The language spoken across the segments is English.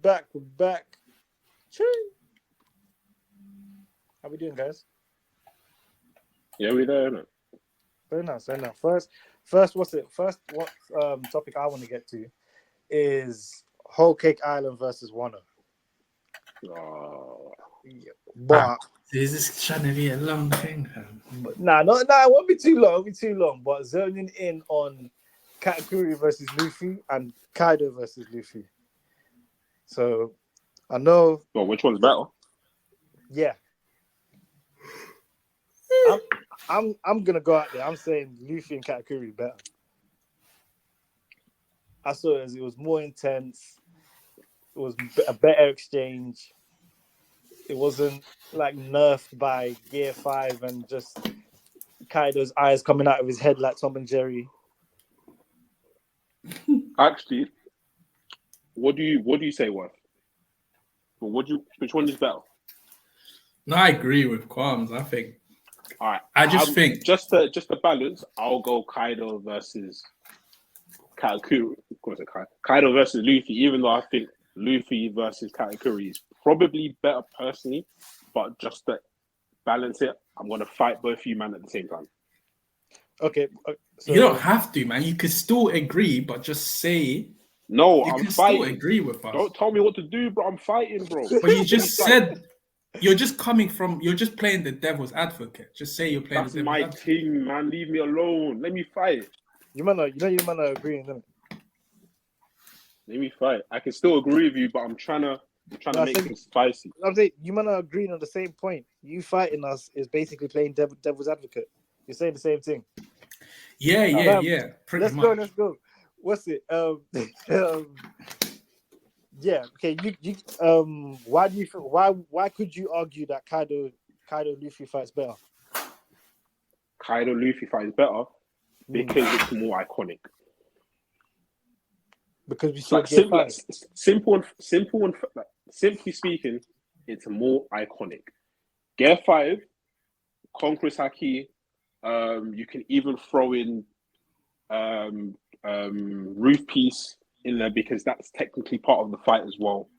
We're back. Ching. How we doing, guys? Yeah, we there, innit? Very nice. First, what topic I want to get to is Whole Cake Island versus Wano. Oh. Yeah. But is this trying to be a long thing? nah, it won't be too long. It'll be too long. But zoning in on Katakuri versus Luffy and Kaido versus Luffy. So I know. Well, which one's better? Yeah. I'm gonna go out there. I'm saying Luffy and Katakuri better. I saw it was more intense. It was a better exchange. It wasn't like nerfed by Gear 5 and just Kaido's eyes coming out of his head like Tom and Jerry. Actually, what do you say, Worth? Which one is better? No, I agree with Qualms. I think. All right. I think just to balance, I'll go Kaido versus Katakuri. Of course, Kaido versus Luffy. Even though I think Luffy versus Katakuri is probably better personally, but just to balance it, I'm gonna fight both you man at the same time. Okay. So you don't have to, man. You could still agree, but just say. No, you I'm can fighting. Still agree with us. Don't tell me what to do, bro. I'm fighting, bro. But you just said you're just playing the devil's advocate. Just say you're playing That's the devil's my advocate. team, man. Leave me alone. Let me fight. You man are agreeing, isn't it? Let me fight. I can still agree with you, but I'm trying to make things spicy. I'm saying you man are agreeing on the same point. You fighting us is basically playing devil's advocate. You're saying the same thing. Yeah. Pretty much. Let's go. What's it? Yeah. Okay. You. Why do you think? Why could you argue that Kaido Luffy fights better? Kaido Luffy fight is better because it's more iconic. Because we saw simply speaking, it's more iconic. Gear 5, Conqueror's Haki. You can even throw in Roof Piece in there because that's technically part of the fight as well.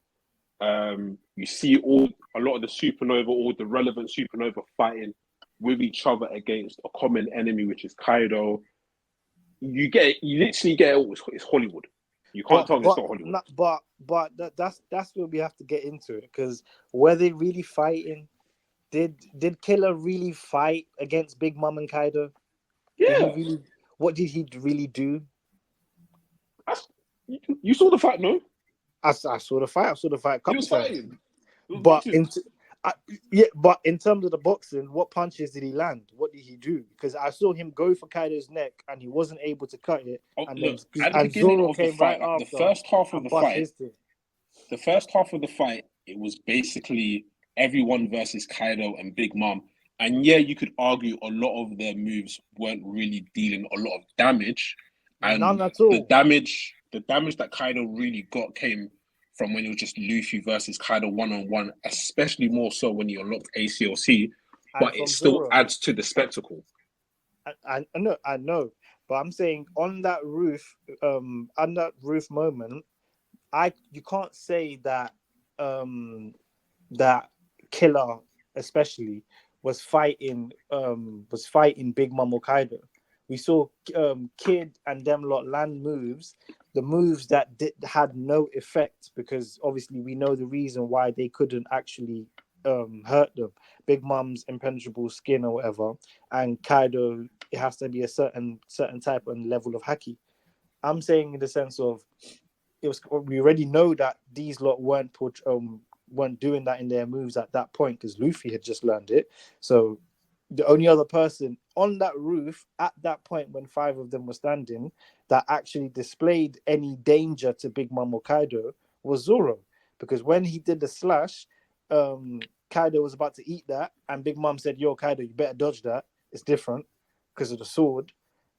You see a lot of the supernova, all the relevant supernova fighting with each other against a common enemy, which is Kaido. You literally get it. It's Hollywood. You can't tell me it's not Hollywood. But that's where we have to get into it because were they really fighting? Did Killer really fight against Big Mom and Kaido? Yeah. What did he really do? You saw the fight, no? I saw the fight. I saw the fight a couple times. Fighting. But in terms of the boxing, what punches did he land? What did he do? Because I saw him go for Kaido's neck and he wasn't able to cut it. And Zoro came right after. The first half of the fight, it was basically everyone versus Kaido and Big Mom. And yeah, you could argue a lot of their moves weren't really dealing a lot of damage. And none at all. The damage that Kaido really got came from when it was just Luffy versus Kaido one-on-one, especially more so when you unlocked ACOC, but it still Zoro adds to the spectacle. I know. But I'm saying on that roof moment, you can't say that that Killer especially was fighting Big Mom or Kaido. We saw Kid and them lot land moves, the moves that had no effect because obviously we know the reason why they couldn't actually hurt them. Big Mom's impenetrable skin or whatever, and Kaido, it has to be a certain type and level of haki. I'm saying in the sense of we already know that these lot weren't doing that in their moves at that point because Luffy had just learned it. So the only other person on that roof at that point when 5 of them were standing that actually displayed any danger to Big Mom or Kaido was Zoro. Because when he did the slash, Kaido was about to eat that and Big Mom said, "Yo, Kaido, you better dodge that. It's different because of the sword."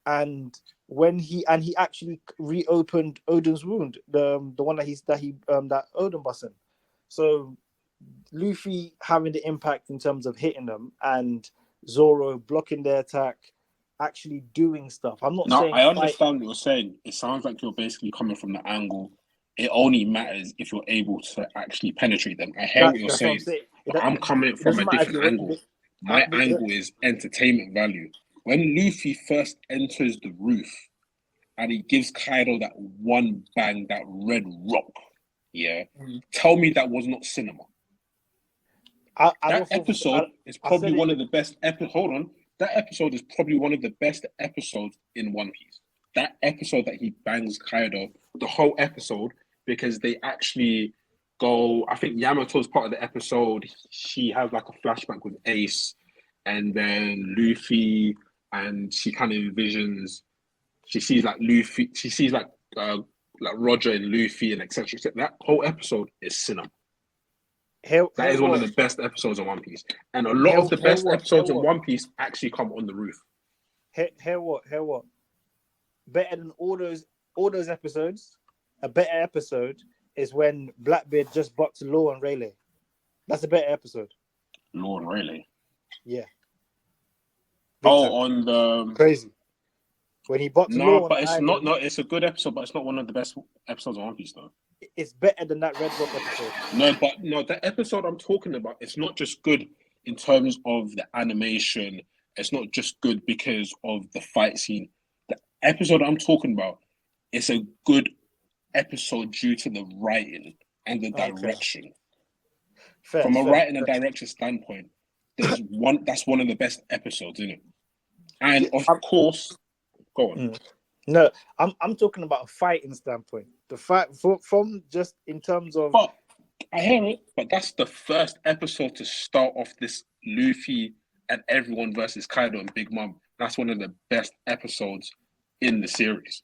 And when he actually reopened Odin's wound, the one that Odin busted. So Luffy having the impact in terms of hitting them and Zoro blocking their attack, actually doing stuff. I'm not saying. I understand what you're saying. It sounds like you're basically coming from the angle it only matters if you're able to actually penetrate them. I hear what you're That's what I'm saying, saying. but I'm coming It from doesn't a matter if different angle. My angle is entertainment value. When Luffy first enters the roof and he gives Kaido that one bang, that red rock, yeah, tell me that was not cinema. I That don't feel. episode is I probably said one it. of the best. Hold on, that episode is probably one of the best episodes in One Piece. That episode that he bangs Kaido, the whole episode, because they actually go. I think Yamato's part of the episode. She has like a flashback with Ace, and then Luffy, and she kind of envisions. She sees like Luffy. She sees like Roger and Luffy and etc. That whole episode is cinema. That Hear is one of what? the best episodes of One Piece. And a lot Hear, of the hear best what? Hear episodes in what? One Piece actually come on the roof. Hear what? Hear what? Better than all those episodes. A better episode is when Blackbeard just bucked Law and Rayleigh. That's a better episode. Law and Rayleigh. Yeah. Big time. On the Crazy. When he bucked no, Law on but the it's island, not. No, it's a good episode, but it's not one of the best episodes of One Piece, though. it's better than that Red Rock episode. No, that episode I'm talking about, it's not just good in terms of the animation. It's not just good because of the fight scene. The episode I'm talking about, it's a good episode due to the writing and the direction. Fair, From a fair, writing and fair. direction standpoint, there's one. That's one of the best episodes, isn't it? And Yeah, of course, go on. No, I'm talking about a fighting standpoint. The fight from just in terms of. But I hear it. But that's the first episode to start off this Luffy and everyone versus Kaido and Big Mom. That's one of the best episodes in the series.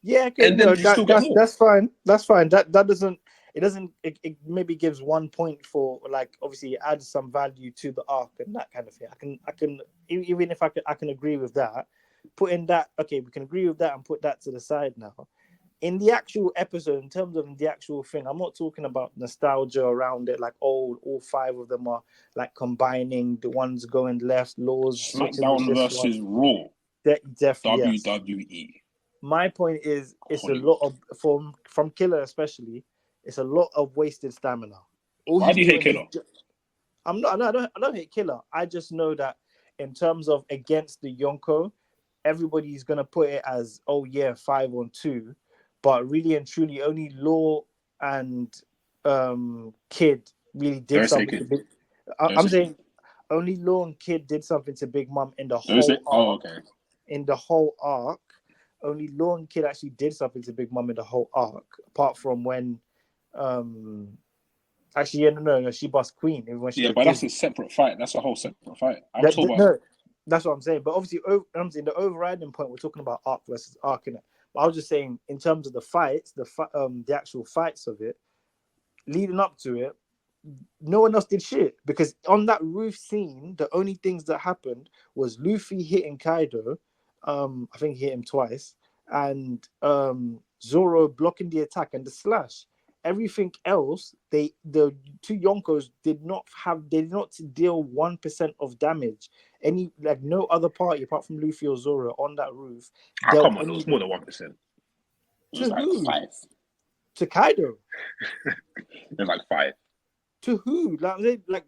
Yeah, okay, And then no, you still get more. that's fine. That's fine. That doesn't. It doesn't. It maybe gives 1 point for like obviously it adds some value to the arc and that kind of thing. I can even if I can agree with that. Putting that, okay, we can agree with that and put that to the side now. In the actual episode, in terms of the actual thing, I'm not talking about nostalgia around it, like all 5 of them are like combining, the ones going left, Laws switching with SmackDown this versus one. Raw. Definitely, yes. WWE. My point is, it's Hollywood. a lot of from Killer especially. It's a lot of wasted stamina. Why do you hate Killer? I don't hate Killer. I just know that in terms of against the Yonko, everybody's gonna put it as 5-on-2, but really and truly only Law and Kid really did Don't say something. Kid. I'm saying only Law and Kid did something to Big Mom in the whole arc. Oh, okay. In the whole arc, only Law and Kid actually did something to Big Mom in the whole arc, apart from when she bust Queen. But that's a separate fight. That's a whole separate fight. No, that's what I'm saying. But obviously, I'm saying the overriding point, we're talking about arc versus arc in it. But I was just saying, in terms of the fights, the actual fights of it, leading up to it, no one else did shit. Because on that roof scene, the only things that happened was Luffy hitting Kaido. I think he hit him twice, and Zoro blocking the attack and the slash. Everything else, the 2 Yonkos did not deal 1% of damage. No other party apart from Luffy or Zoro on that roof. Come on, it was more than 1%. It was like who? 5. To Kaido. It was like 5. To who?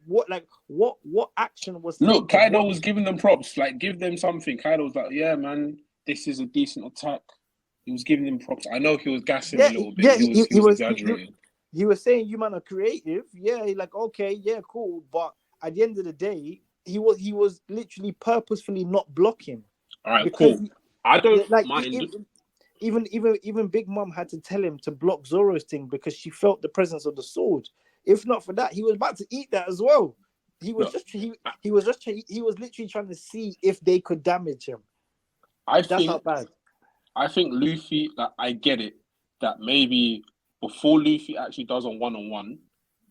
What action was? Look, Kaido was giving them props. Like, give them something. Kaido was like, yeah, man, this is a decent attack. He was giving them props. I know he was gassing a little bit. Yeah, he was exaggerating. He was saying you man are creative. Yeah, like okay, yeah, cool. But at the end of the day, he was literally purposefully not blocking. All right, cool. I don't mind. Even Big Mom had to tell him to block Zoro's thing because she felt the presence of the sword. If not for that, he was about to eat that as well. He was literally trying to see if they could damage him. That's how bad. I think Luffy, like, I get it, that maybe before Luffy actually does a one-on-one,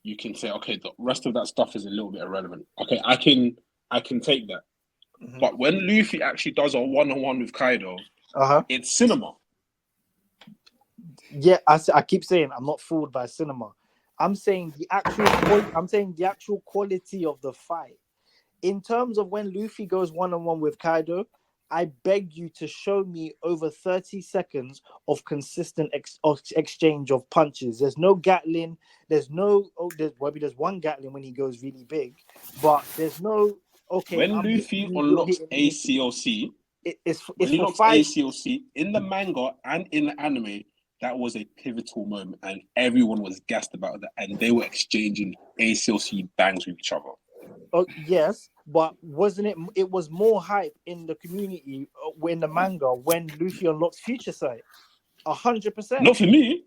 you can say, okay, the rest of that stuff is a little bit irrelevant. Okay, I can take that. Mm-hmm. But when Luffy actually does a one-on-one with Kaido, it's cinema. Yeah, I keep saying I'm not fooled by cinema. I'm saying the actual quality of the fight. In terms of when Luffy goes one-on-one with Kaido, I beg you to show me over 30 seconds of consistent exchange of punches. There's no Gatling. There's no. There's one Gatling when he goes really big, but there's no. Okay, When I'm hitting Luffy you. You're unlocks hitting me. ACOC, when It's he for unlocks five. ACOC in the manga and in the anime, that was a pivotal moment, and everyone was gassed about that, and they were exchanging ACOC bangs with each other. Oh yes, but wasn't it? It was more hype in the community in the manga when Luffy unlocks Future Sight. 100% Not for me.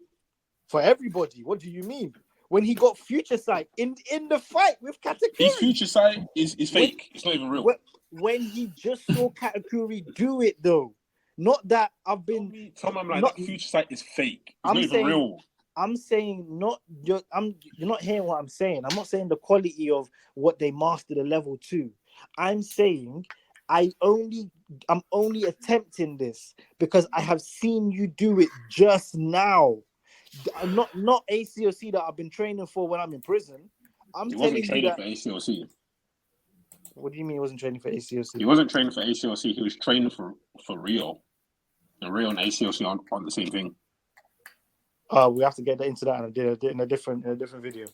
for everybody. What do you mean? When he got Future Sight in the fight with His Katakuri, future sight is when, fake. It's not even real. when he just saw Katakuri do it though, not that I've been Someone like not. that future sight is fake. It's I'm not even saying real. I'm saying not you're not hearing what I'm saying. I'm not saying the quality of what they mastered at level 2. I'm saying I'm only attempting this because I have seen you do it just now. Not ACOC that I've been training for when I'm in prison. I'm He wasn't telling you training that. for ACOC. What do you mean he wasn't training for ACOC? He wasn't training for ACOC. He was training for Rio. And Rio and ACOC on the same thing. We have to get into that in a different video,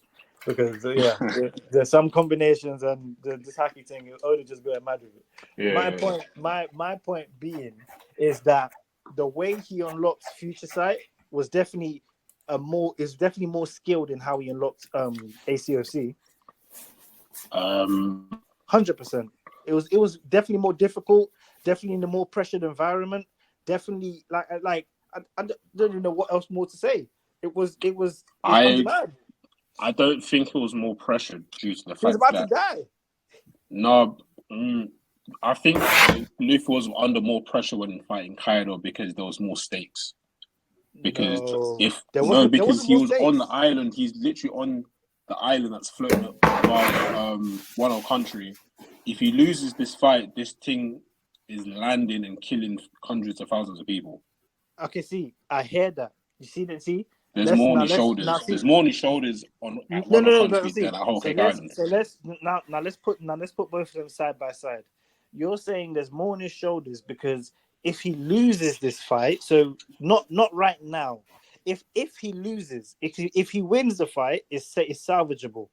because there's some combinations and this hacky thing. Oda just got mad with it. Yeah. My point being is that the way he unlocks Future Sight was definitely more skilled in how he unlocked ACOC. 100%. It was definitely more difficult. Definitely in a more pressured environment. Definitely like. I don't even know what else more to say. It was undeniable. I don't think it was more pressured due to the He was fact about that to die. no, I think Luffy was under more pressure when fighting Kaido because there was more stakes. Because there wasn't he more was stakes. on the island. He's literally on the island that's floating above Wano country. If he loses this fight, this thing is landing and killing hundreds of thousands of people. Okay, see, I hear that. You see that? See, there's more on his shoulders. There's more on his shoulders on Wano country than that whole Cake Island. So let's put both of them side by side. You're saying there's more on his shoulders because if he loses this fight, so not right now. If he loses, if he wins the fight, it's salvageable.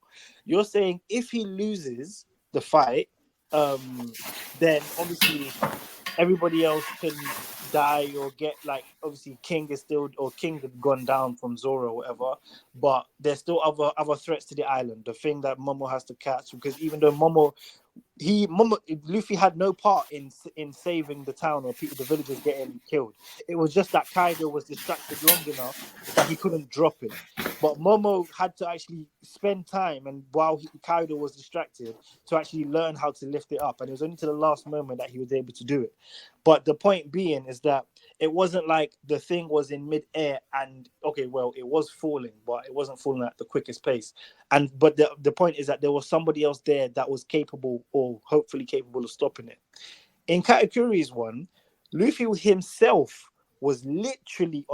You're saying if he loses the fight, then obviously everybody else can die or get obviously King had gone down from Zoro or whatever, but there's still other threats to the island. The thing that Momo has to catch, because even though Luffy had no part in saving the town or the villagers getting killed. It was just that Kaido was distracted long enough that he couldn't drop it. But Momo had to actually spend time, and while Kaido was distracted, to actually learn how to lift it up. And it was only to the last moment that he was able to do it. But the point being is that it wasn't like the thing was in mid-air and it was falling, but it wasn't falling at the quickest pace. But the point is that there was somebody else there that was capable, or hopefully capable, of stopping it. In Katakuri's one, Luffy himself was literally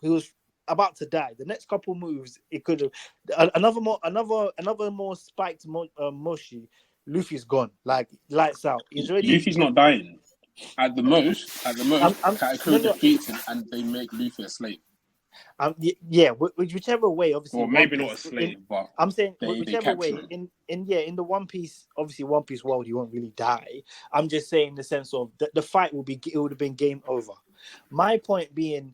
he was about to die. The next couple moves, it could have another more spiked Moshi. Luffy's gone, like lights out. Luffy's not dying. At the most, Katakuri defeats him and they make Luffy a slave. Whichever way, obviously. Well, maybe not a slave, but I'm saying whichever way. In the One Piece, obviously One Piece world, he won't really die. I'm just saying the sense of the fight would have been game over. My point being,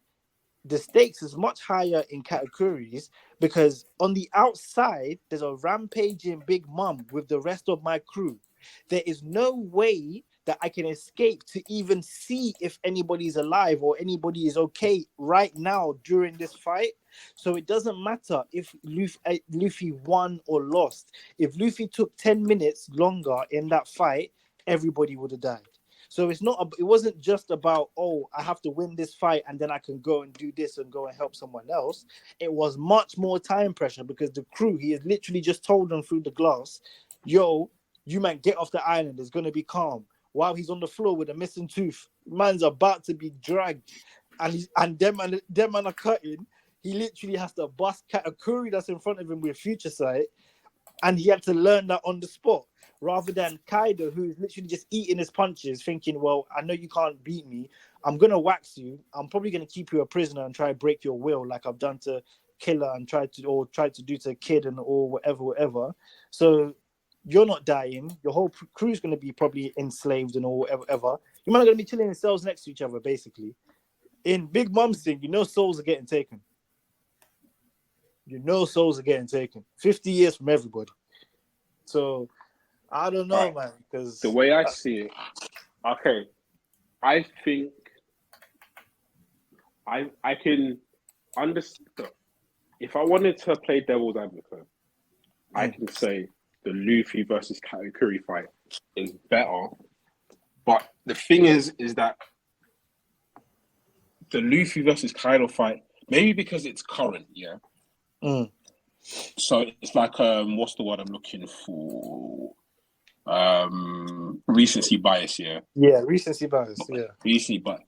the stakes is much higher in Katakuri's because on the outside there's a rampaging Big Mom with the rest of my crew. There is no way that I can escape to even see if anybody's alive or anybody is okay right now during this fight. So it doesn't matter if Luffy won or lost. If Luffy took 10 minutes longer in that fight, everybody would have died. So it wasn't just about, I have to win this fight and then I can go and do this and go and help someone else. It was much more time pressure because the crew, he has literally just told them through the glass, yo, you man, get off the island. It's going to be calm. While he's on the floor with a missing tooth, man's about to be dragged, and them man are cutting. He literally has to bust Katakuri that's in front of him with Future Sight, and he had to learn that on the spot. rather than Kaido, who's literally just eating his punches, thinking, well, I know you can't beat me. I'm going to wax you. I'm probably going to keep you a prisoner and try to break your will like I've done to Killer and tried to do to Kid and or whatever. So you're not dying. Your whole crew's going to be probably enslaved and or whatever. You're not going to be chilling in cells next to each other, basically. In Big Mom's thing, souls are getting taken. Souls are getting taken. 50 years from everybody. So I don't know, man. Because the way I see it, okay, I think I can understand. If I wanted to play devil's advocate, I can say the Luffy versus Katakuri fight is better. But the thing is that the Luffy versus Kaido fight, maybe because it's current, yeah. So it's like what's the word I'm looking for? Recency bias, yeah. Yeah, recency bias, yeah. Recency, but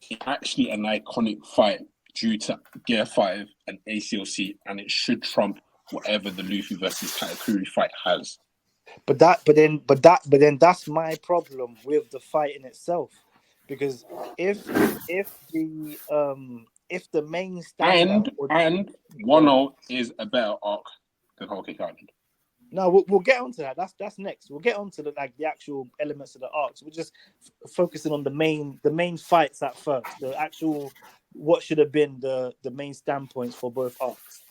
it's actually an iconic fight due to Gear 5 and ACOC, and it should trump whatever the Luffy versus Katakuri fight has. But then that's my problem with the fight in itself, because if the main standout and Wano is a better arc than Whole Cake Island. No, we'll get onto that. That's next. We'll get onto the actual elements of the arcs. We're just focusing on the main fights at first. The actual what should have been the main standpoints for both arcs.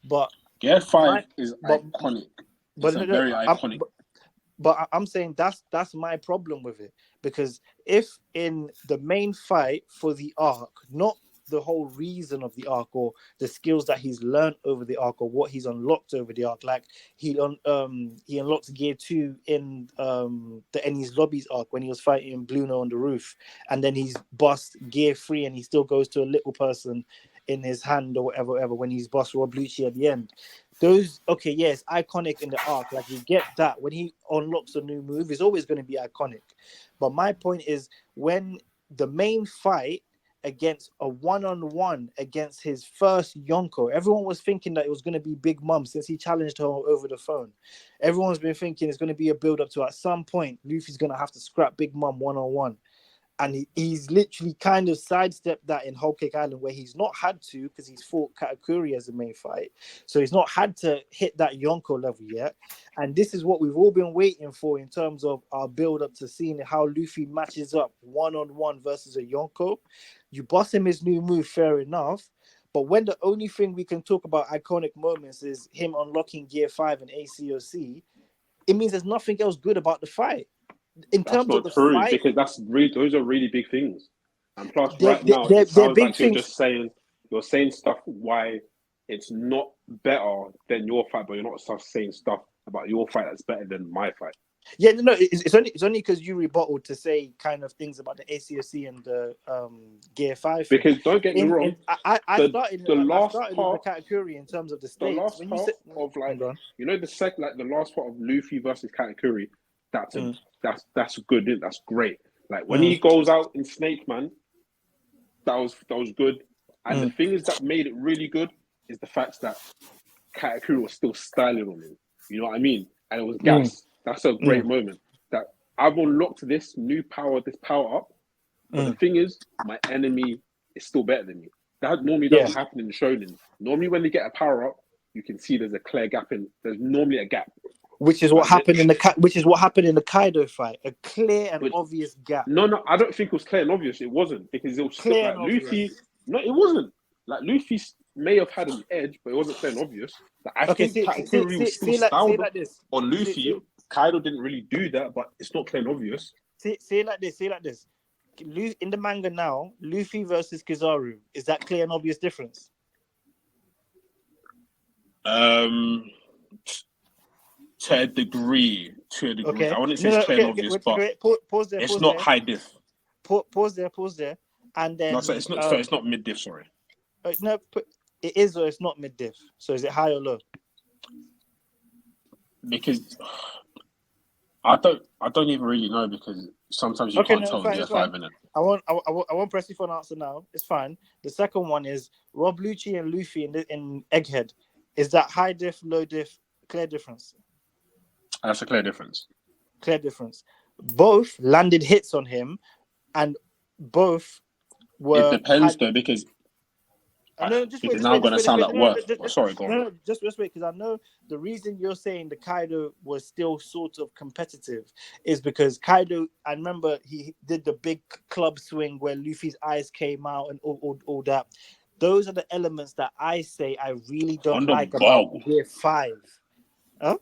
But Gear 5 is iconic. It's very iconic. But I'm saying that's my problem with it, because if in the main fight for the arc, not the whole reason of the arc or the skills that he's learned over the arc or what he's unlocked over the arc, like he unlocked Gear 2 in the Enies Lobbies arc when he was fighting Bluno on the roof, and then he's bossed Gear 3 and he still goes to a little person in his hand or whatever when he's bossed Rob Lucci at the end. Those, okay, yes, iconic in the arc. Like, you get that. When he unlocks a new move, it's always going to be iconic. But my point is, when the main fight against a one-on-one against his first Yonko, everyone was thinking that it was going to be Big Mom since he challenged her over the phone. Everyone's been thinking it's going to be a build-up to, at some point, Luffy's going to have to scrap Big Mom one-on-one. And he's literally kind of sidestepped that in Whole Cake Island, where he's not had to, because he's fought Katakuri as the main fight. So he's not had to hit that Yonko level yet. And this is what we've all been waiting for in terms of our build-up to seeing how Luffy matches up one-on-one versus a Yonko. You boss him his new move, fair enough. But when the only thing we can talk about iconic moments is him unlocking Gear 5 and ACOC, it means there's nothing else good about the fight. In terms of the fight, because those are really big things, and plus right now it sounds like you're saying stuff why it's not better than your fight, but you're not saying stuff about your fight that's better than my fight. Yeah, no, it's only because you rebutted to say kind of things about the ACOC and the Gear 5 thing. Because don't get me wrong, I started with the Katakuri in terms of the stakes. The last part of the last part of Luffy versus Katakuri, that's good. That's great. Like when he goes out in Snake Man, that was good. And the thing is that made it really good is the fact that Katakuri was still styling on him. You know what I mean? And it was gas. That's a great moment. That I've unlocked this power up. But the thing is, my enemy is still better than me. That normally doesn't happen in the shonen. Normally, when they get a power up, you can see there's a clear gap there's normally a gap. Which is what happened in the Kaido fight. A clear and obvious gap. No, I don't think it was clear and obvious. It wasn't, because it was clear like Luffy. No, it wasn't. Like Luffy may have had an edge, but it wasn't clear and obvious. Like, I think Katakuri was still styled on Luffy. Kaido didn't really do that, but it's not clear and obvious. Say it like this. In the manga now, Luffy versus Kizaru, is that clear and obvious difference? To a degree. Okay. I wouldn't say it's clear and obvious, but pause there, it's not high diff. Pause there, and then. No, so it's not. Sorry, it's not mid diff. Sorry. No, it is or it's not mid diff. So is it high or low? Because I don't even really know, because sometimes you can't tell Gear 5 in it. I won't press you for an answer now. It's fine. The second one is Rob Lucci and Luffy in Egghead. Is that high diff, low diff, clear difference? That's a clear difference. Clear difference. Both landed hits on him, and both It were depends had. though, because No, just wait, because just now I'm wait, just gonna wait, just sound wait. like No, no, worth. just, Sorry, go on. no, just wait, because I know the reason you're saying the Kaido was still sort of competitive is because Kaido, I remember he did the big club swing where Luffy's eyes came out and all that. Those are the elements that I say I really don't On the like about ball. Gear 5. Huh?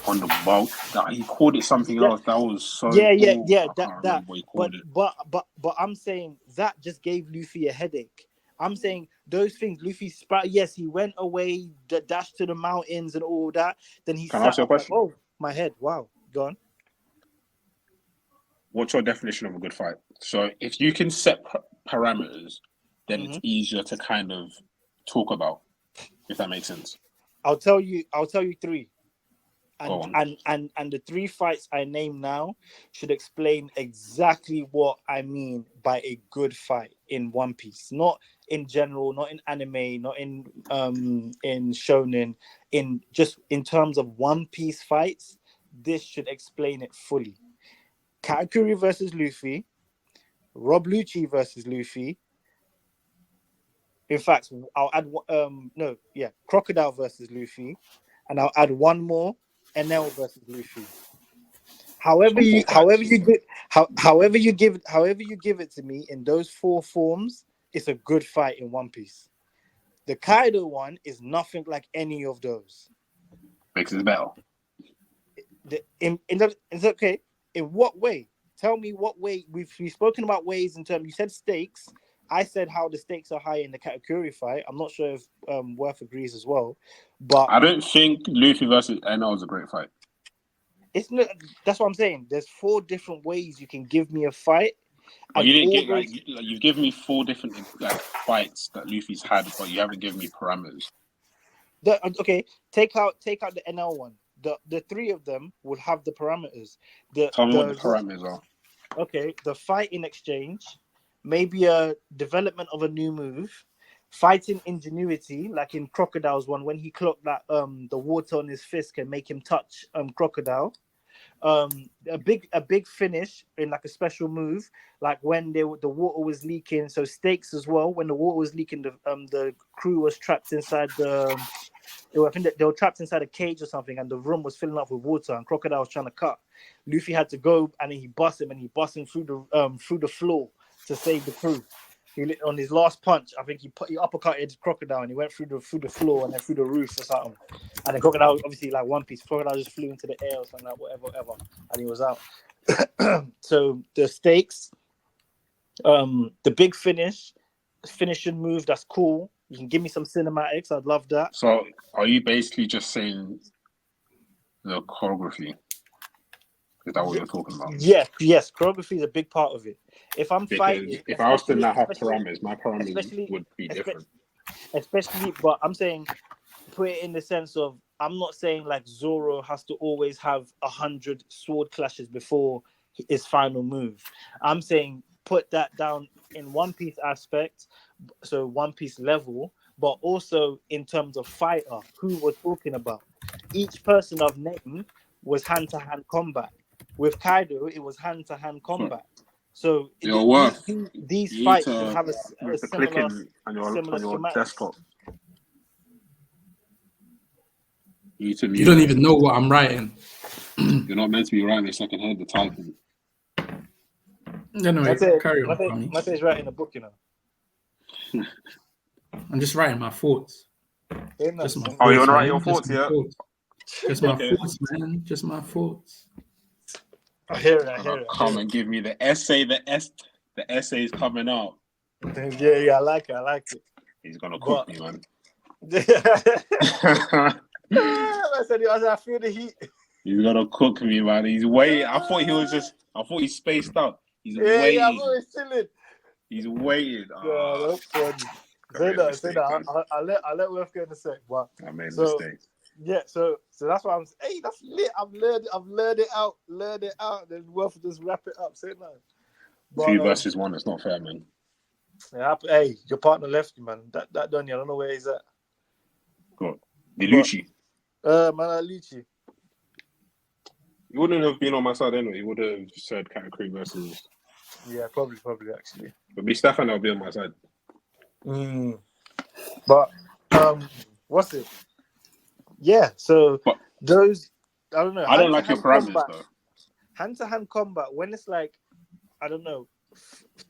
On the ball. That he called it something Yeah, else. That was so. yeah, yeah, Cool. yeah. I can't remember what he called it. But I'm saying that just gave Luffy a headache. I'm saying those things. Luffy sprout. Yes, he went away, dashed to the mountains and all that. Then he Can I sat ask you a up like, question? oh, my head. Wow, gone. What's your definition of a good fight? So if you can set parameters, then it's easier to kind of talk about, if that makes sense. I'll tell you 3. Go on. And the 3 fights I name now should explain exactly what I mean by a good fight in One Piece. Not in general, not in anime, not in shonen, in just in terms of One Piece fights. This should explain it fully. Katakuri versus Luffy, Rob Lucci versus Luffy. In fact, I'll add Crocodile versus Luffy, and I'll add one more, NL versus Luffy. However you give it to me in those 4 forms, it's a good fight in One Piece. The Kaido one is nothing like any of those. Makes it better. It's okay. In what way? Tell me what way. We've spoken about ways in terms. You said stakes. I said how the stakes are high in the Katakuri fight. I'm not sure if Worth agrees as well, but I don't think Luffy versus NL is a great fight. it's not. That's what I'm saying. There's 4 different ways you can give me a fight. But you didn't get you've given me 4 different fights that Luffy's had, but you haven't given me parameters. Okay, take out the NL one. The 3 of them will have the parameters. Tell me what the parameters are. Okay, the fight in exchange, maybe a development of a new move, fighting ingenuity, like in Crocodile's one when he clocked that the water on his fist can make him touch Crocodile. A big finish in like a special move, like when the water was leaking. So stakes as well. When the water was leaking, the crew was trapped inside I think that they were trapped inside a cage or something, and the room was filling up with water, and Crocodile was trying to cut. Luffy had to go, and then he bust him through the floor to save the crew. On his last punch, I think he uppercutted Crocodile, and he went through the floor and then through the roof or something. And then Crocodile, obviously like One Piece, Crocodile just flew into the air or something, like whatever, and he was out. So the stakes, the big finishing move, that's cool. You can give me some cinematics. I'd love that. So are you basically just saying the choreography? Is that what you're talking about? Yes. Choreography is a big part of it. If I'm fighting, if I was to not have parameters, my parameters would be different. Especially, but I'm saying, put it in the sense of, I'm not saying like Zoro has to always have 100 sword clashes before his final move. I'm saying put that down in One Piece aspect, so One Piece level, but also in terms of fighter, who we're talking about. Each person I've named was hand-to-hand combat. With Kaido, it was hand-to-hand combat. So these fights should have a with the similar clicking on your schematics. desktop. You don't even know what I'm writing. You're not meant to be writing this. I can hear the typing. Anyway, carry on. Matthew's writing a book, you know. I'm just writing my thoughts. You're writing your thoughts, yeah? Just my thoughts, man. Just my thoughts. I hear it. Come and give me the essay. The essay is coming out. Yeah, I like it. He's gonna cook me, man. I said, I feel the heat. He's gonna cook me, man. He's waiting. I thought he spaced out. He's waiting. Yeah, I'm always chilling. He's waiting. Yeah, that's funny. Say that. I'll let Worth go in a sec. But I made a mistake. Yeah, so that's why I'm saying, hey, that's lit. I've learned it out. Then Worth just wrap it up. Say it now. 2 versus 1, it's not fair, man. Yeah, hey, your partner left you, man. That done you. I don't know where he's at. Good. Lucci. Man, Lucci. He wouldn't have been on my side anyway. He would have said Katakuri versus. Yeah, probably actually. But be Stefan, I'll be on my side. But what's it? Yeah, so But those I don't know. I don't like your hand-to-hand parameters combat, though. Hand-to-hand combat when it's like I don't know,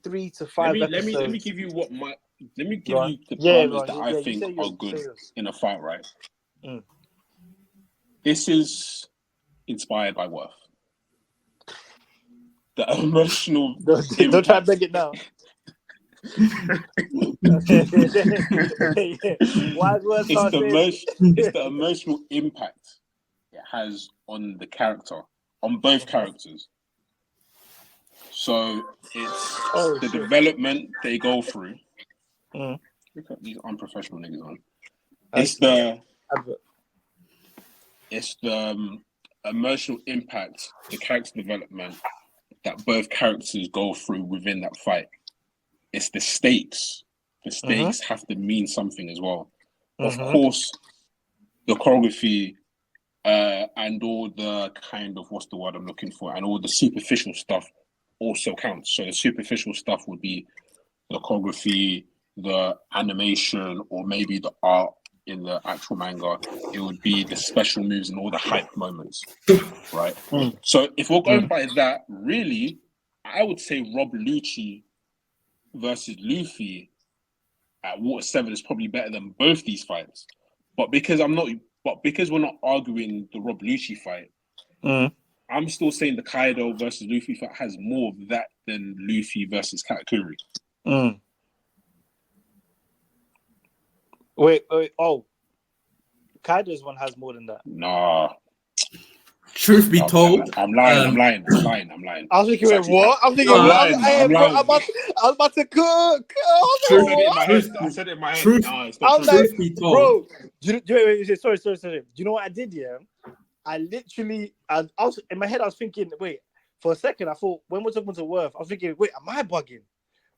3 to 5 Let me episodes. give you what my let me give Go on. you the Yeah, parameters go on. that Yeah, I you think say are yours, you good say yours. in a fight, right? Mm. This is inspired by Worth. The emotional Don't try to impact. beg it now. Why is words start saying It's the emotional impact it has on the character, on both characters. So it's the development they go through. Look at these unprofessional niggas on. It's the emotional impact, the character development that both characters go through within that fight. It's the stakes. The stakes have to mean something as well. Of course, the choreography and all the kind of, what's the word I'm looking for, and all the superficial stuff also counts. So the superficial stuff would be the choreography, the animation, or maybe the art in the actual manga. It would be the special moves and all the hype moments, right? So if we're going by that, really, I would say Rob Lucci versus Luffy at Water 7 is probably better than both these fights. But because we're not arguing the Rob Lucci fight, I'm still saying the Kaido versus Luffy fight has more of that than Luffy versus Katakuri. Wait. Oh, Kaido's one has more than that. Nah. Truth be told, I'm lying. I was thinking, wait, what? I'm thinking, I'm what? lying. I was about to cook. I said it in my head. Truth. No, it's I not was true. like, Truth be told, bro, sorry. Do you know what I did? Yeah, I literally, I was in my head. I was thinking, wait, for a second, I thought when we're talking to Worth, I was thinking, wait, am I bugging,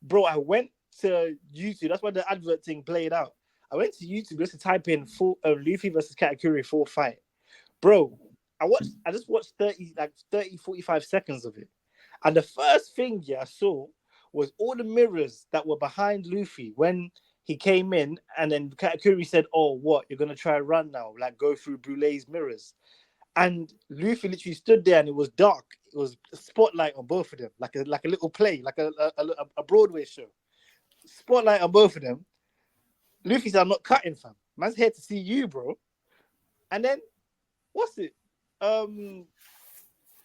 bro? I went to YouTube. That's why the advert thing played out. I went to YouTube just to type in full Luffy versus Katakuri full fight, bro. I just watched 45 seconds of it. And the first thing I saw was all the mirrors that were behind Luffy when he came in, and then Katakuri said, "Oh, what? You're gonna try and run now? Like go through Brulee's mirrors?" And Luffy literally stood there, and it was dark. It was a spotlight on both of them, like a little play, like a Broadway show. Spotlight on both of them. Luffy said, "I'm not cutting, fam. Man's here to see you, bro." And then what's it?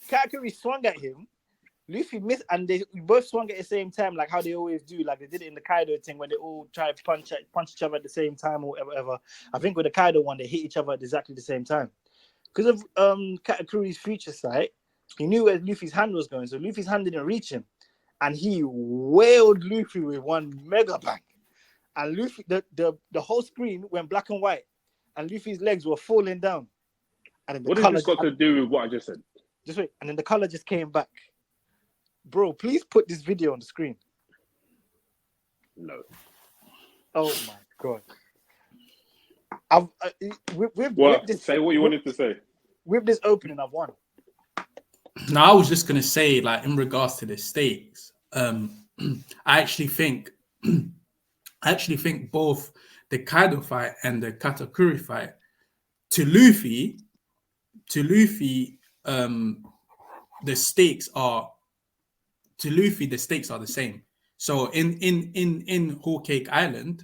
Katakuri swung at him. Luffy missed, and they both swung at the same time, like how they always do. Like they did it in the Kaido thing when they all try to punch each other at the same time or whatever. I think with the Kaido one, they hit each other at exactly the same time. Because of Katakuri's future sight, he knew where Luffy's hand was going, so Luffy's hand didn't reach him, and he wailed Luffy with one mega bang. And Luffy, the whole screen went black and white, and Luffy's legs were falling down. And then What has this got to do with what I just said? Just wait, and then the color just came back. Bro, please put this video on the screen. No. Oh my god! Say what you wanted to say. With this opening, I've won. now I was just gonna say, like in regards to the stakes, I actually think both the Kaido fight and the Katakuri fight to Luffy, the stakes are the same. So in Whole Cake Island,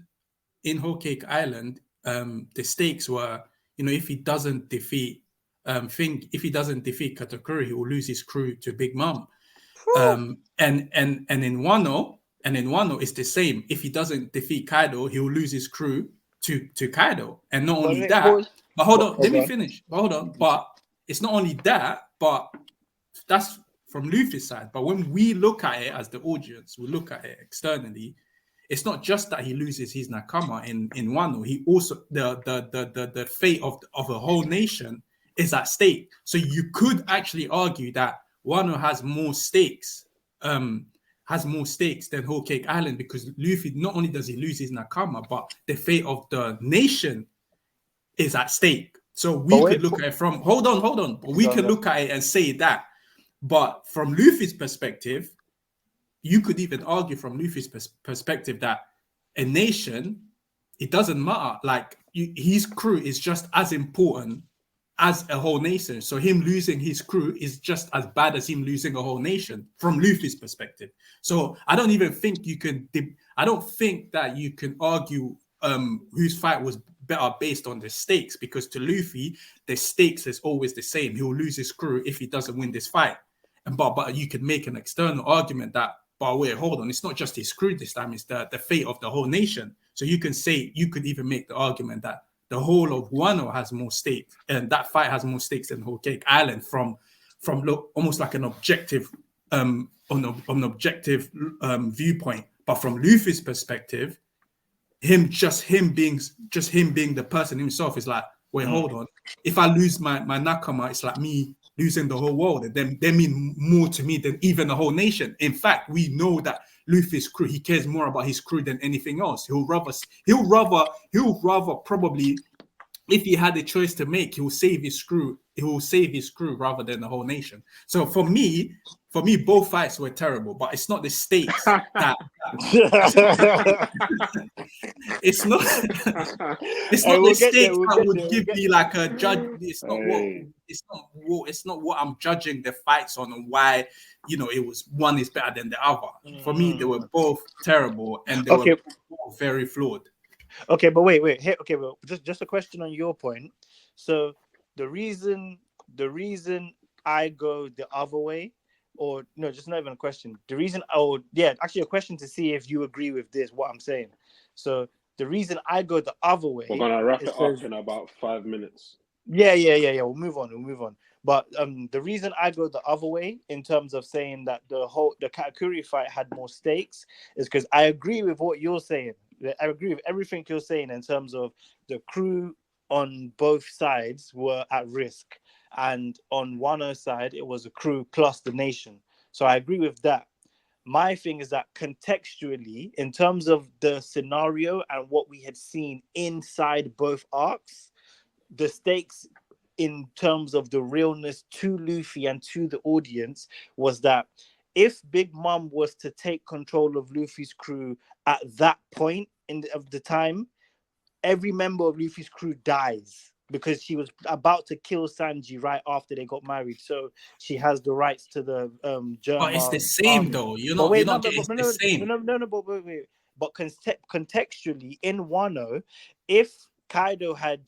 the stakes were, if he doesn't defeat Katakuri, he will lose his crew to Big Mom. And in Wano, it's the same. If he doesn't defeat Kaido, he will lose his crew to Kaido. And not only that, but hold on, let me finish. But it's not only that, but that's from Luffy's side. But when we look at it as the audience, we look at it externally, it's not just that he loses his Nakama in Wano. He also the fate of a whole nation is at stake. So you could actually argue that Wano has more stakes than Whole Cake Island, because Luffy, not only does he lose his Nakama, but the fate of the nation is at stake. So we could look at it from hold on. We could look at it and say that. But from Luffy's perspective, you could even argue from Luffy's perspective that a nation, it doesn't matter. Like his crew is just as important as a whole nation. So him losing his crew is just as bad as him losing a whole nation from Luffy's perspective. So I don't even think you can. I don't think that you can argue whose fight was better based on the stakes, because to Luffy the stakes is always the same. He'll lose his crew if he doesn't win this fight. And but you can make an external argument that, but wait, hold on, it's not just his crew this time, it's the fate of the whole nation. So you could even make the argument that the whole of Wano has more stakes, and that fight has more stakes than whole Cake Island from almost like an objective viewpoint. But from Luffy's perspective, him being the person himself is like, wait, hold on. If I lose my nakama, it's like me losing the whole world. And they mean more to me than even the whole nation. In fact, we know that Luffy's crew, he cares more about his crew than anything else. He'll rather probably, if he had a choice to make, he'll save his crew rather than the whole nation. So for me, both fights were terrible, but it's not the stakes that it's not the stakes that would give me like a judge. It's not what I'm judging the fights on, and why it was one is better than the other. For me, they were both terrible and they were both very flawed. Okay, but wait. Here, okay, well, just a question on your point. So the reason I go the other way, or no, just not even a question. The reason actually a question to see if you agree with what I'm saying. So the reason I go the other way. We're gonna wrap it up in about 5 minutes. Yeah. We'll move on. But the reason I go the other way in terms of saying that the Katakuri fight had more stakes is because I agree with what you're saying. I agree with everything you're saying in terms of the crew on both sides were at risk. And on Wano's side, it was a crew plus the nation. So I agree with that. My thing is that contextually, in terms of the scenario and what we had seen inside both arcs, the stakes in terms of the realness to Luffy and to the audience was that if Big Mom was to take control of Luffy's crew at that point of the time, every member of Luffy's crew dies because she was about to kill Sanji right after they got married. So she has the rights to the German. But it's the same though. But contextually in Wano, if Kaido had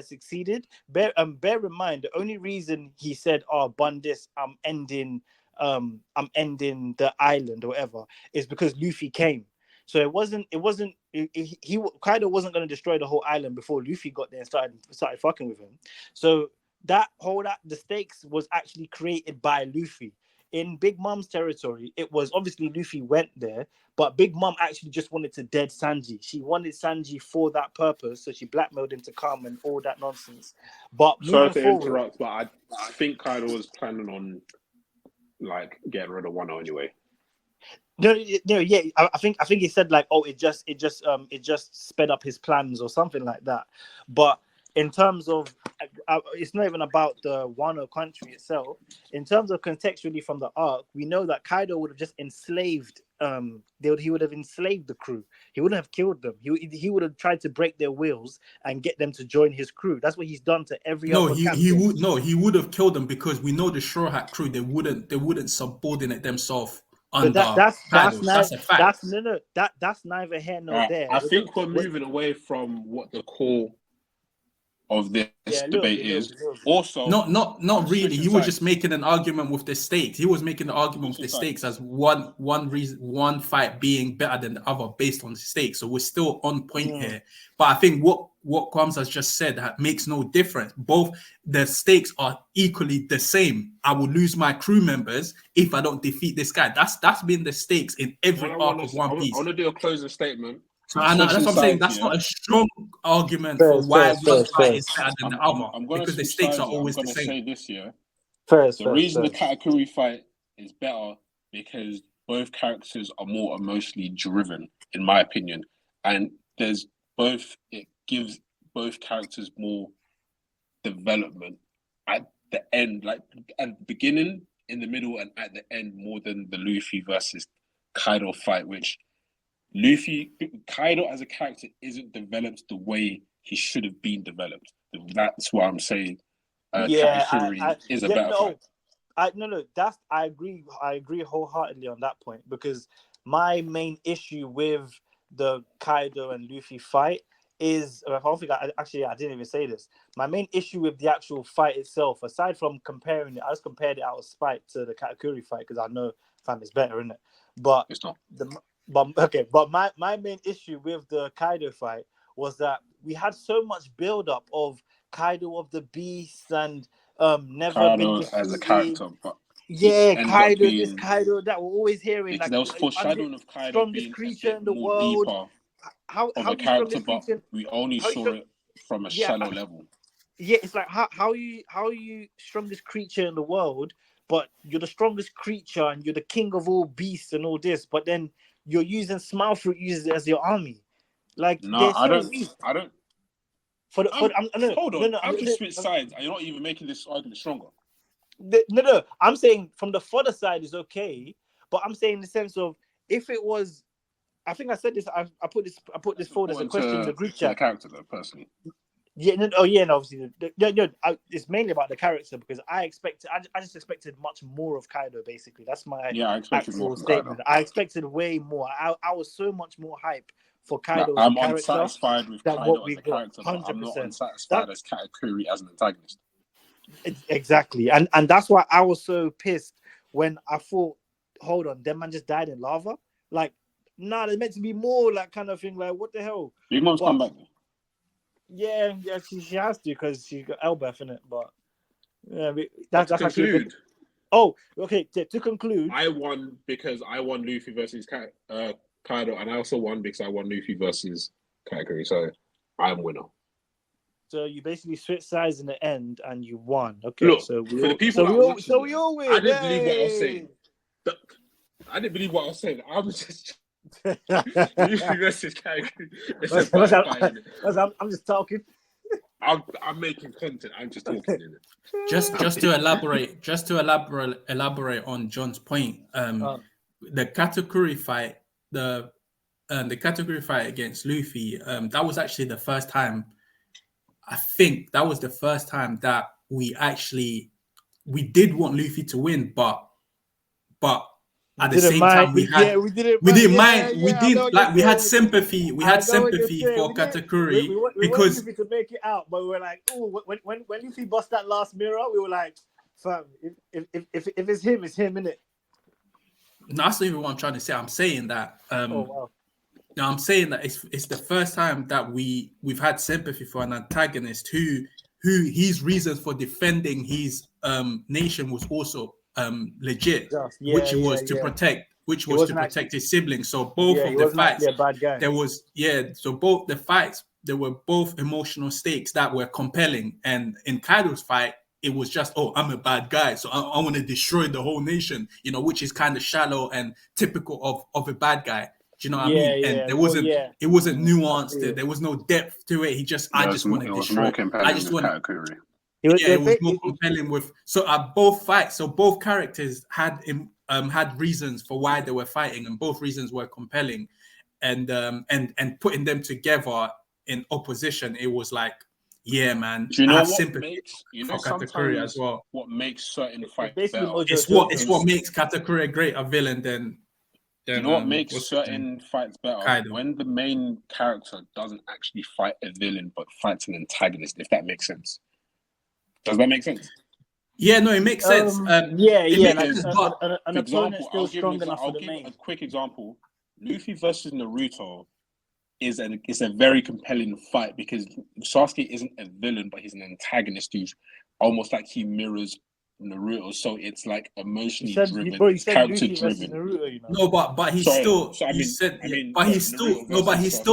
succeeded, bear in mind the only reason he said, Bundis, I'm ending the island or whatever, is because Luffy came. So Kaido wasn't going to destroy the whole island before Luffy got there and started fucking with him. So the stakes was actually created by Luffy. In Big Mom's territory, it was obviously Luffy went there, but Big Mom actually just wanted to dead Sanji. She wanted Sanji for that purpose, so she blackmailed him to come and all that nonsense. But sorry to interrupt, but I think Kaido was planning on getting rid of Wano anyway. No, yeah. I think he said it just sped up his plans or something like that. But in terms of, it's not even about the Wano country itself. In terms of contextually from the arc, we know that Kaido would have just enslaved. He would have enslaved the crew. He wouldn't have killed them. He would have tried to break their wills and get them to join his crew. That's what he's done to every other captain. He would have killed them because we know the Straw Hat crew. They wouldn't subordinate themselves. But that's a fact. That's neither here nor there. I think we're moving away from what the core of this debate is. Also, not really. He was just making an argument with the stakes. He was making an argument with the stakes as one fight being better than the other based on the stakes. So we're still on point here. But I think what Kwams has just said makes no difference. Both the stakes are equally the same. I will lose my crew members if I don't defeat this guy. That's been the stakes in every arc of One Piece. I want to do a closing statement. So that's what I'm saying. That's not a strong argument for why one fight is better than the other, because the stakes are always the same. I'm going to say this year. The reason the Katakuri fight is better because both characters are more emotionally driven, in my opinion, and it gives both characters more development at the end, like at the beginning, in the middle, and at the end, more than the Luffy versus Kaido fight, which Kaido as a character isn't developed the way he should have been developed. That's what I'm saying. Katakuri is a better fight. I agree wholeheartedly on that point, because my main issue with the Kaido and Luffy fight is, I don't think I didn't even say this. My main issue with the actual fight itself, aside from comparing it, I just compared it out of spite to the Katakuri fight because I know, fam, it's better, isn't it? But it's not. But my main issue with the Kaido fight was that we had so much build up of Kaido of the Beast and never Kaido been defeated. as a character, but Kaido, this Kaido that we're always hearing, like there was foreshadowing of Kaido strongest being creature in the more world. deeper How of a character, but we only saw it from a shallow level. Yeah, it's like how are you strongest creature in the world, but you're the strongest creature and you're the king of all beasts and all this, but then you're using Smile Fruit uses it as your army. Like, no, I don't. Hold on. I'm just switch sides, and you're not even making this argument stronger. No. I'm saying from the fodder side is okay, but I'm saying in the sense of if it was, I think I said this. I put this forward as a question in the group chat. The character, though, personally. Yeah, no, obviously, it's mainly about the character because I just expected much more of Kaido. Basically, that's my actual statement. Kaido. I expected way more. I was so much more hype for Kaido as a character. I'm unsatisfied with Kaido as a character, but I'm not unsatisfied as Katakuri as an antagonist. Exactly, and that's why I was so pissed when I thought, hold on, that man just died in lava. Like, nah, there's meant to be more, like, kind of thing. Like, what the hell? Big Mom's come back. Yeah, she has to because she got Elbeth in it. But yeah, that's conclude. Actually. Oh, okay. To conclude, I won because I won Luffy versus Kaido, and I also won because I won Luffy versus Katakuri. So I'm winner. So you basically switched sides in the end, and you won. Okay, look, so for the people we all win. I didn't believe what I was saying. I didn't believe what I was saying. I was just Luffy versus Katakuri. I'm just talking. I'm making content. I'm just talking in it. Just to elaborate on John's point. The Katakuri fight, the Katakuri fight against Luffy. That was actually the first time. I think that was the first time that we did want Luffy to win, but at the same time we didn't mind. We had sympathy. We had sympathy for Katakuri because Luffy to make it out, but we were like, oh, when Luffy bust that last mirror, we were like, fam, if it's him, innit? No, that's not even what I'm trying to say. I'm saying that. Wow. No, I'm saying that it's the first time that we've had sympathy for an antagonist who his reasons for defending his nation was also legit, which was to protect his siblings. So both of the fights, so both the fights, there were both emotional stakes that were compelling. And in Kaido's fight, it was just, oh, I'm a bad guy, so I want to destroy the whole nation, which is kind of shallow and typical of a bad guy. Do you know what I mean? And it wasn't nuanced. There was no depth to it. I just want to destroy. I just want to. It was more compelling with. So at both fights, so both characters had reasons for why they were fighting, and both reasons were compelling, and putting them together in opposition, it was like, yeah, man. Do you know I have what sympathy for Katakuri as well. What makes certain fights better? It's what makes Katakuri a greater villain than. Do you know what makes certain fights better? Kaido. When the main character doesn't actually fight a villain, but fights an antagonist, if that makes sense. Does that make sense? Yeah, no, it makes sense. An opponent still strong enough for the main. A quick example. Luffy versus Naruto is a very compelling fight because Sasuke isn't a villain, but he's an antagonist who's almost like he mirrors Naruto, so it's like emotionally driven, character driven. Naruto, No, but he's still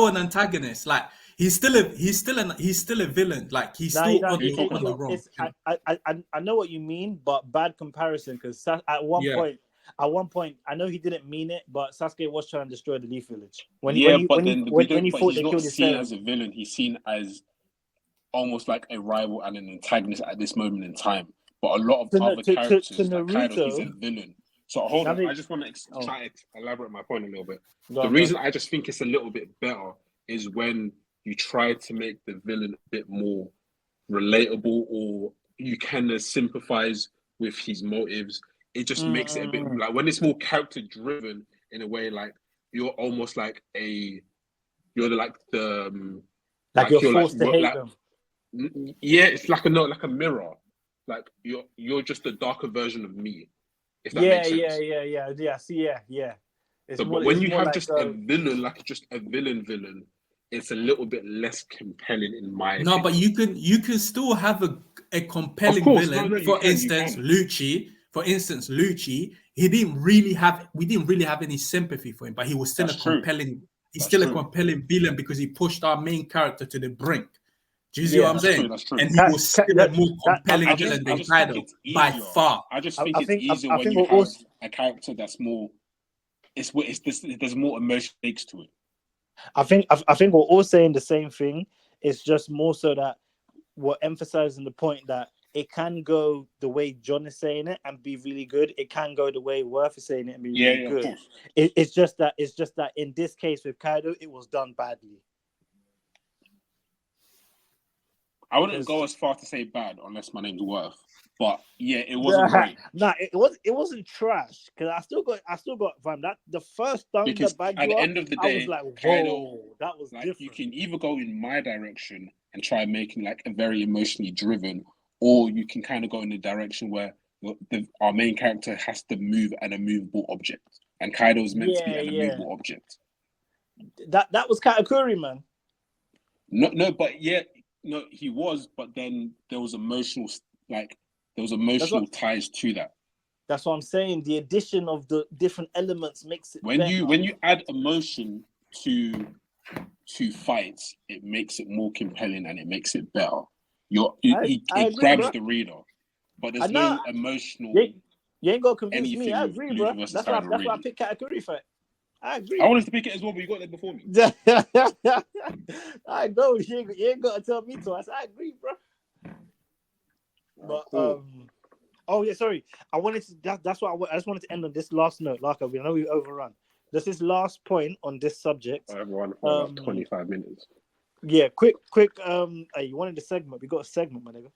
an antagonist. Like he's still a villain. Like he's still on the wrong. I know what you mean, but bad comparison because at one point, I know he didn't mean it, but Sasuke was trying to destroy the Leaf Village. When he thought they killed his seen as a villain, he's seen as almost like a rival and an antagonist at this moment in time. But a lot of To other to characters, like Kaido, he's a Naruto. villain. So hold Now on, they- I just want to try to elaborate my point a little bit. Go The on, reason I just think it's a little bit better is when you try to make the villain a bit more relatable, or you kind of sympathize with his motives. It just makes it a bit like when it's more character driven in a way, like you're almost like you're like the like you're you're forced to hate like them. yeah, it's like a mirror. Like you're just a darker version of me, if that makes sense. Yeah. See, yeah. It's So, more, but when it's you more have like just a villain, like just a villain, it's a little bit less compelling in my No, opinion. but you can still have a compelling Of course, villain. no, you For can. instance, Lucci. For instance, Lucci. We didn't really have any sympathy for him, but he was still That's a true. compelling. He's That's still a true. compelling villain because he pushed our main character to the brink. Do you see Yeah. what I'm That's saying? true. That's true. And he was still a more compelling I villain than just Kaido think it's by easier. far. I just I think it's think- easier I when think you we're have also- a character that's more. There's more emotion stakes to it. I think we're all saying the same thing. It's just more so that we're emphasizing the point that it can go the way John is saying it and be really good. It can go the way Worth is saying it and be really Of good. course. It's just that in this case with Kaido, it was done badly. I wouldn't go as far to say bad unless my name's Worth. But yeah, it wasn't Nah, great. Nah, it wasn't trash because I still got fam. That the first dunk Because that bagged at you the up, end of the I was day, like, whoa, Kaido, that was like different. you can either go in my direction and try making like a very emotionally driven, or you can kind of go in the direction where our main character has to move an immovable object, and Kaido's meant to be an immovable object. That was Katakuri, man. No, but yeah, no, he was, but then there was emotional ties to that. That's what I'm saying. The addition of the different elements makes it When better. you add emotion to fights, it makes it more compelling and it makes it better. It grabs the reader, but there's no emotional. You ain't gonna convince me. I anything with agree, Luffy bro. versus That's why Kaido, I really. picked Katakuri for it. I agree. I wanted to pick it as well, but you got there before me. I know you ain't gotta tell me twice. I agree, bro. But cool. oh yeah, sorry. I wanted to. That's what I just wanted to end on this last note. Like we know we overrun. There's this last point on this subject. I've run for about 25 minutes. Yeah, quick. Hey, you wanted the segment? We got a segment, my nigga.